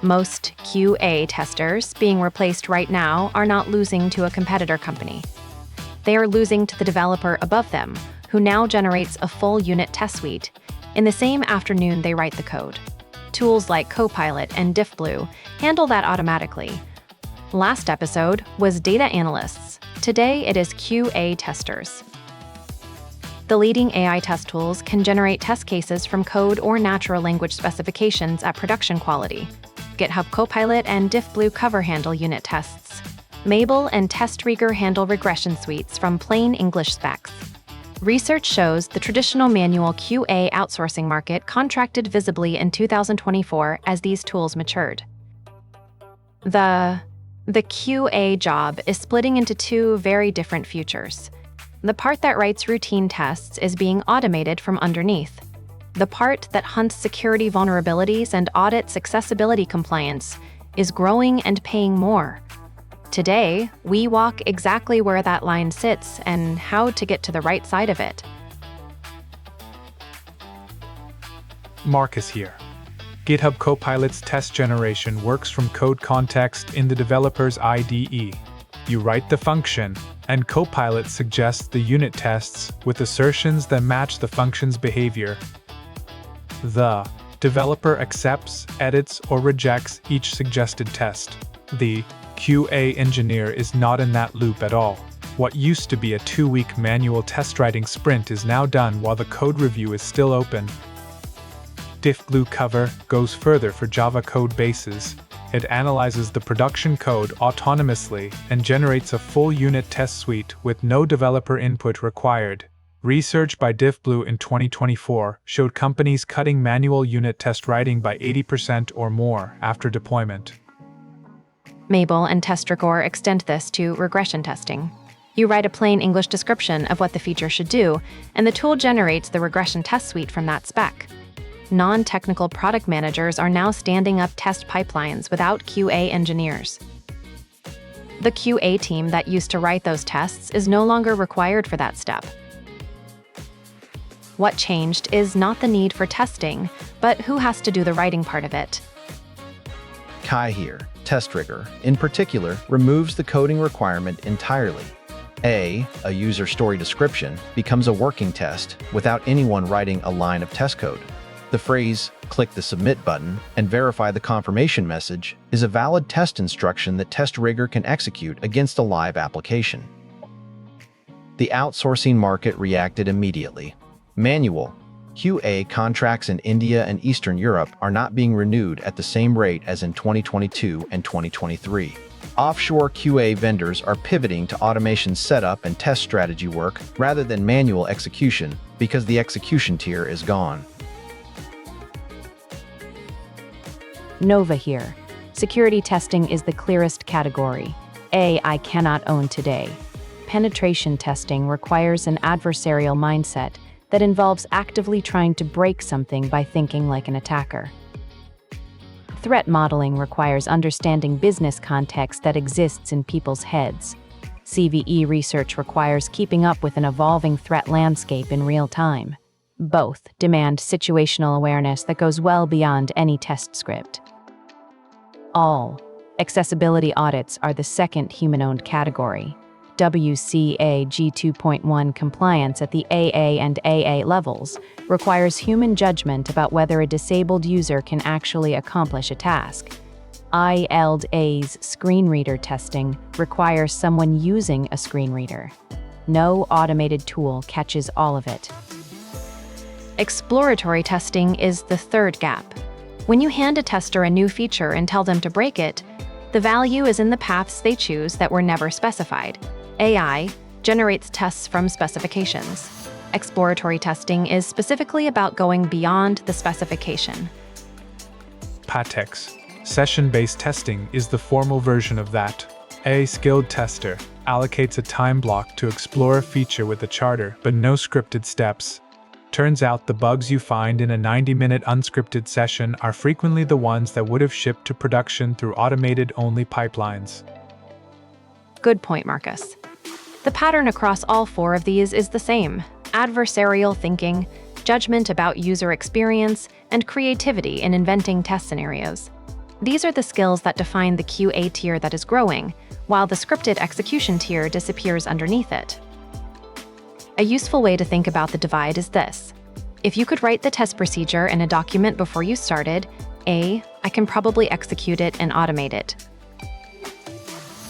Most QA testers being replaced right now are not losing to a competitor company. They are losing to the developer above them, who now generates a full unit test suite. In the same afternoon they write the code. Tools like Copilot and DiffBlue handle that automatically. Last episode was data analysts. Today it is QA testers. The leading AI test tools can generate test cases from code or natural language specifications at production quality. GitHub Copilot and DiffBlue cover handle unit tests. Mabel and TestRigger handle regression suites from plain English specs. Research shows the traditional manual QA outsourcing market contracted visibly in 2024 as these tools matured. The QA job is splitting into two very different futures. The part that writes routine tests is being automated from underneath. The part that hunts security vulnerabilities and audits accessibility compliance is growing and paying more. Today, we walk exactly where that line sits and how to get to the right side of it. Marcus here. GitHub Copilot's test generation works from code context in the developer's IDE. You write the function, and Copilot suggests the unit tests with assertions that match the function's behavior. The developer accepts, edits, or rejects each suggested test. The QA engineer is not in that loop at all. What used to be a 2-week manual test writing sprint is now done while the code review is still open. DiffBlue Cover goes further for Java code bases. It analyzes the production code autonomously and generates a full unit test suite with no developer input required. Research by DiffBlue in 2024 showed companies cutting manual unit test writing by 80% or more after deployment. Mabel and TestRigger extend this to regression testing. You write a plain English description of what the feature should do, and the tool generates the regression test suite from that spec. Non-technical product managers are now standing up test pipelines without QA engineers. The QA team that used to write those tests is no longer required for that step. What changed is not the need for testing, but who has to do the writing part of it. Kai here. TestRigger, in particular, removes the coding requirement entirely. A user story description becomes a working test without anyone writing a line of test code. The phrase, click the submit button and verify the confirmation message is a valid test instruction that TestRigger can execute against a live application. The outsourcing market reacted immediately. Manual QA contracts in India and Eastern Europe are not being renewed at the same rate as in 2022 and 2023. Offshore QA vendors are pivoting to automation setup and test strategy work rather than manual execution because the execution tier is gone. Nova here. Security testing is the clearest category. I cannot own today. Penetration testing requires an adversarial mindset that involves actively trying to break something by thinking like an attacker. Threat modeling requires understanding business context that exists in people's heads. CVE research requires keeping up with an evolving threat landscape in real time. Both demand situational awareness that goes well beyond any test script. All accessibility audits are the second human-owned category. WCAG 2.1 compliance at the AA and AA levels requires human judgment about whether a disabled user can actually accomplish a task. ILDA's screen reader testing requires someone using a screen reader. No automated tool catches all of it. Exploratory testing is the third gap. When you hand a tester a new feature and tell them to break it, the value is in the paths they choose that were never specified. AI generates tests from specifications. Exploratory testing is specifically about going beyond the specification. PATEX, session-based testing, is the formal version of that. A skilled tester allocates a time block to explore a feature with a charter, but no scripted steps. Turns out the bugs you find in a 90-minute unscripted session are frequently the ones that would have shipped to production through automated-only pipelines. Good point, Marcus. The pattern across all four of these is the same: adversarial thinking, judgment about user experience, and creativity in inventing test scenarios. These are the skills that define the QA tier that is growing, while the scripted execution tier disappears underneath it. A useful way to think about the divide is this. If you could write the test procedure in a document before you started, I can probably execute it and automate it.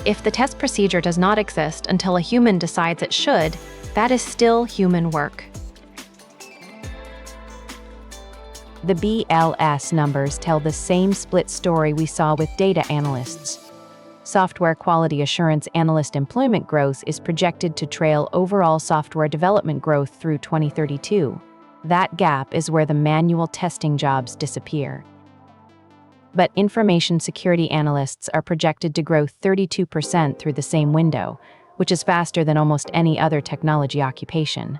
If the test procedure does not exist until a human decides it should, that is still human work. The BLS numbers tell the same split story we saw with data analysts. Software quality assurance analyst employment growth is projected to trail overall software development growth through 2032. That gap is where the manual testing jobs disappear. But information security analysts are projected to grow 32% through the same window, which is faster than almost any other technology occupation.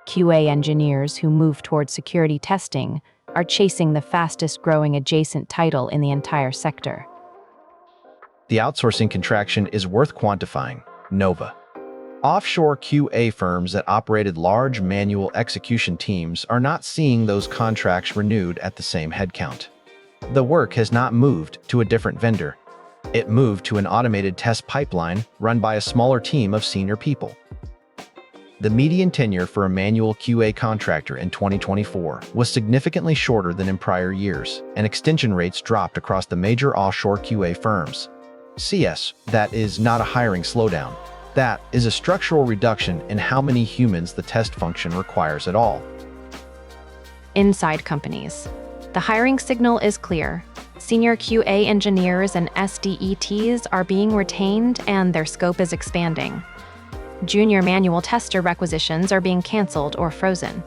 QA engineers who move towards security testing are chasing the fastest-growing adjacent title in the entire sector. The outsourcing contraction is worth quantifying. Nova. Offshore QA firms that operated large manual execution teams are not seeing those contracts renewed at the same headcount. The work has not moved to a different vendor. It moved to an automated test pipeline run by a smaller team of senior people. The median tenure for a manual QA contractor in 2024 was significantly shorter than in prior years, and extension rates dropped across the major offshore QA firms. That is not a hiring slowdown. That is a structural reduction in how many humans the test function requires at all. Inside companies, the hiring signal is clear. Senior QA engineers and SDETs are being retained and their scope is expanding. Junior manual tester requisitions are being canceled or frozen.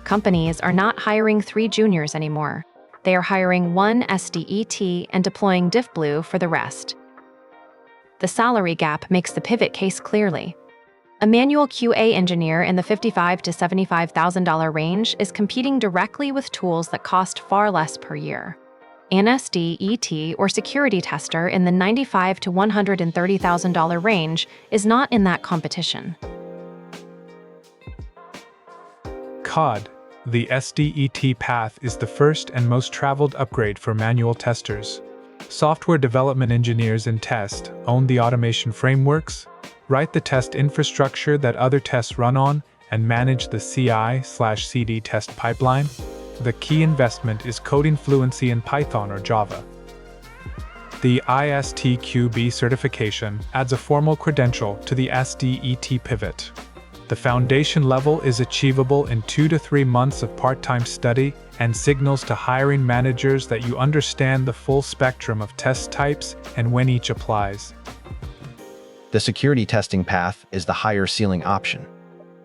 Companies are not hiring 3 juniors anymore. They are hiring 1 SDET and deploying DiffBlue for the rest. The salary gap makes the pivot case clearly. A manual QA engineer in the $55,000 to $75,000 range is competing directly with tools that cost far less per year. An SDET or security tester in the $95,000 to $130,000 range is not in that competition. COD. The SDET path is the first and most traveled upgrade for manual testers. Software development engineers in test own the automation frameworks, write the test infrastructure that other tests run on, and manage the CI/CD test pipeline. The key investment is coding fluency in Python or Java. The ISTQB certification adds a formal credential to the SDET pivot. The foundation level is achievable in 2 to 3 months of part-time study and signals to hiring managers that you understand the full spectrum of test types and when each applies. The security testing path is the higher ceiling option.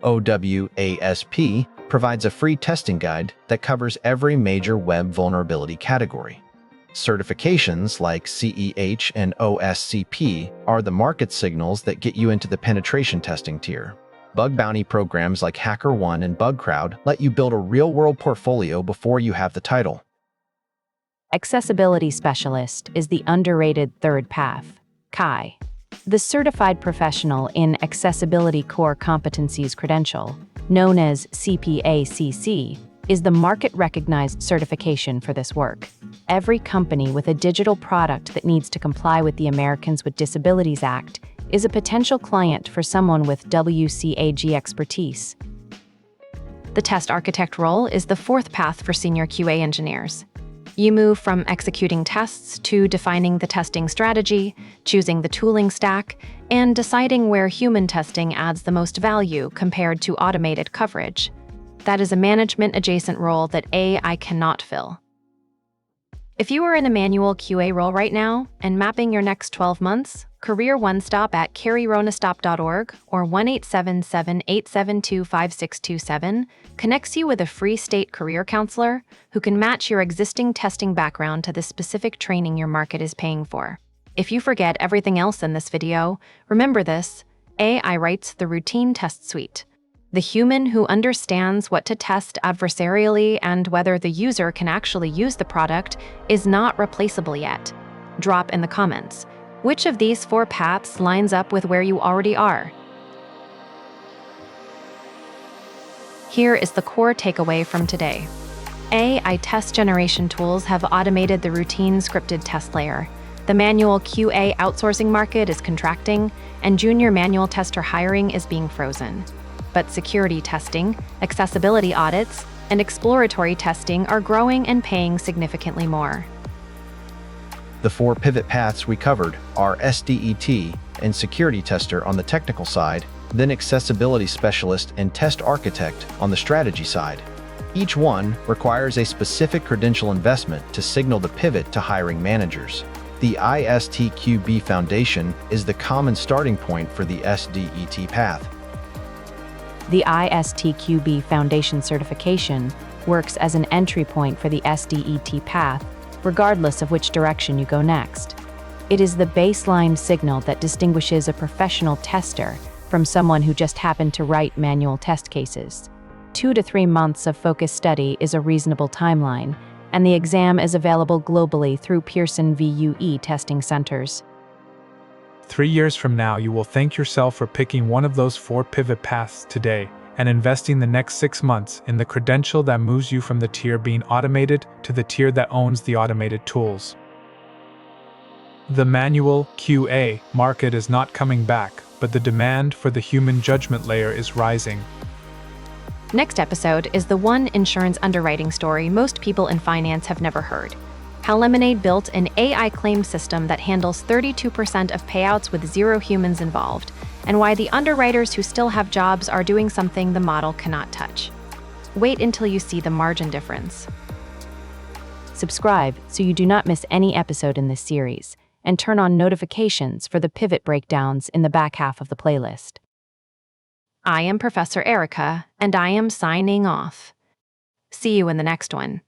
OWASP provides a free testing guide that covers every major web vulnerability category. Certifications like CEH and OSCP are the market signals that get you into the penetration testing tier. Bug bounty programs like HackerOne and BugCrowd let you build a real-world portfolio before you have the title. Accessibility specialist is the underrated third path, CAI. The Certified Professional in Accessibility Core Competencies credential, known as CPACC, is the market-recognized certification for this work. Every company with a digital product that needs to comply with the Americans with Disabilities Act is a potential client for someone with WCAG expertise. The test architect role is the fourth path for senior QA engineers. You move from executing tests to defining the testing strategy, choosing the tooling stack, and deciding where human testing adds the most value compared to automated coverage. That is a management-adjacent role that I cannot fill. If you are in a manual QA role right now and mapping your next 12 months, Career One Stop at carryronastop.org or 1-877-872-5627 connects you with a free state career counselor who can match your existing testing background to the specific training your market is paying for. If you forget everything else in this video, remember this: AI writes the routine test suite. The human who understands what to test adversarially and whether the user can actually use the product is not replaceable yet. Drop in the comments. Which of these 4 paths lines up with where you already are? Here is the core takeaway from today. AI test generation tools have automated the routine scripted test layer. The manual QA outsourcing market is contracting, and junior manual tester hiring is being frozen. But security testing, accessibility audits, and exploratory testing are growing and paying significantly more. The 4 pivot paths we covered are SDET and security tester on the technical side, then accessibility specialist and test architect on the strategy side. Each one requires a specific credential investment to signal the pivot to hiring managers. The ISTQB Foundation is the common starting point for the SDET path. The ISTQB Foundation certification works as an entry point for the SDET path, regardless of which direction you go next. It is the baseline signal that distinguishes a professional tester from someone who just happened to write manual test cases. 2 to 3 months of focused study is a reasonable timeline, and the exam is available globally through Pearson VUE testing centers. 3 years from now, you will thank yourself for picking one of those 4 pivot paths today and investing the next 6 months in the credential that moves you from the tier being automated to the tier that owns the automated tools. The manual QA market is not coming back, but the demand for the human judgment layer is rising. Next episode is the one insurance underwriting story most people in finance have never heard. How Lemonade built an AI claim system that handles 32% of payouts with 0 humans involved, and why the underwriters who still have jobs are doing something the model cannot touch. Wait until you see the margin difference. Subscribe so you do not miss any episode in this series, and turn on notifications for the pivot breakdowns in the back half of the playlist. I am Professor Erica, and I am signing off. See you in the next one.